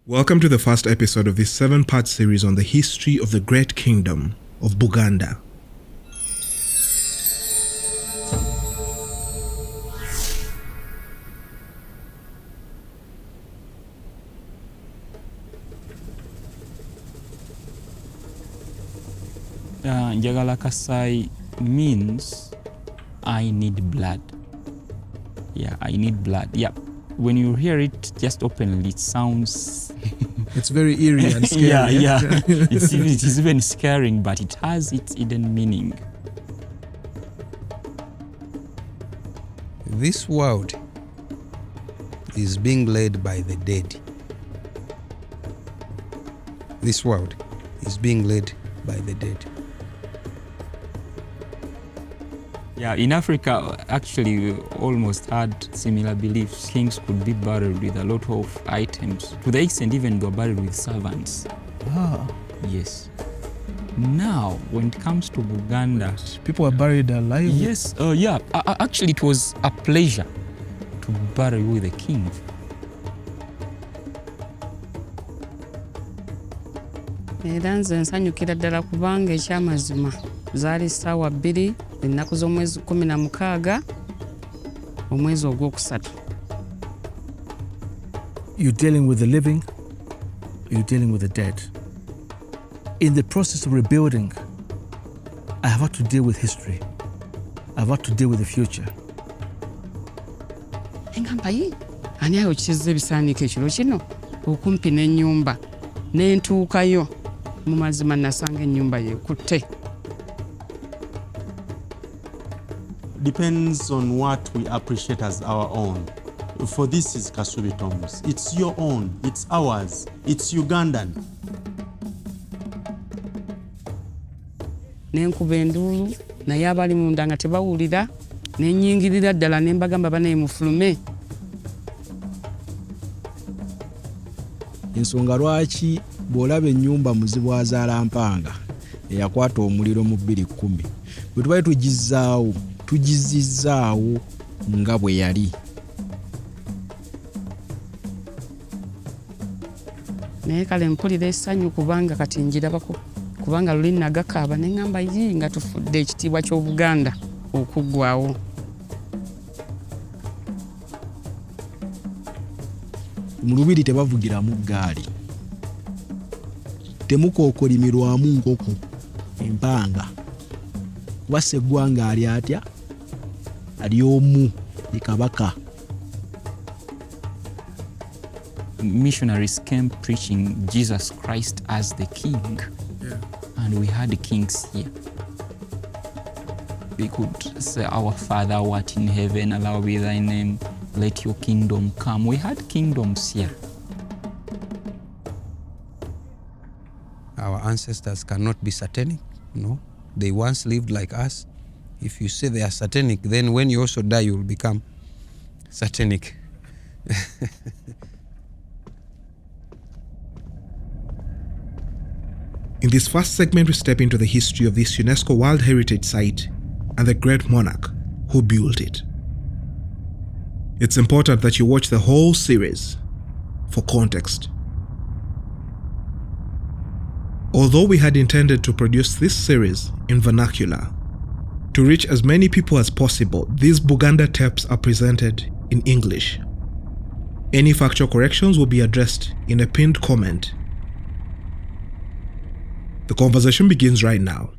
Welcome to the first episode of this 7-part series on the history of the Great Kingdom of Buganda. Njagala Kasai means I need blood. Yeah, I need blood. Yeah. When you hear it just openly, it sounds... It's very eerie and scary. yeah. It is even scaring, but it has its hidden meaning. This world is being led by the dead. This world is being led by the dead. Yeah, in Africa, actually, we almost had similar beliefs. Kings could be buried with a lot of items, to the extent even they were buried with servants. Ah. Yes. Now, when it comes to Buganda... People are buried alive? Yes, yeah. Actually, it was a pleasure to bury with the king. Era nze nsanyukira ddala kubanga ekyamazima zaali ssaawa 2 ennaku z'omwezi 16 omwezi ogwokusatu. You're dealing with the living, you're dealing with the dead. In the process of rebuilding, I have had to deal with history. I've had to deal with the future. Engamba yi, ani ayo kizza ebisaaniiko ekiro kino okumpi n'ennyumba ne ntuukayo mu mazima nasanga ennyumba yeekutte. Depends on what we appreciate as our own. For this is Kasubi Tombs. It's your own, it's ours, it's Ugandan. Nenkuba enduulu naye abali munda nga tebawulira nennyingirira ddala ne mbagamba banaye mufulume. Ensonga lwaki bw'olaba ennyumba muzibwazaalampanga eyakwata omuliro mu 2010 bwe tubali tugizizaawo nga bwe yali. Naye kale mpulira essanyu kubanga kati njirabako kubanga luli nagakaaba ne ŋŋamba yi nga tufudde ekitiibwa ky'Obuganda okuggwaawo. Mu lubiri tebavugiramu ggaali, temukookolimirwamu nkoko empanga kuba sseggwanga ali atya ali omu ye kabaka. Missionaries came preaching Jesus Christ as the king. Yeah. And we had kings here. We could say, Our Father who art in heaven, hallowed be thy name, let your kingdom come. We had kingdoms here. Our ancestors cannot be satanic, no. They once lived like us. If you say they are satanic, then when you also die, you will become satanic. In this first segment, we step into the history of this UNESCO World Heritage Site and the great monarch who built it. It's important that you watch the whole series for context. Although we had intended to produce this series in vernacular, to reach as many people as possible, these Buganda tapes are presented in English. Any factual corrections will be addressed in a pinned comment. The conversation begins right now.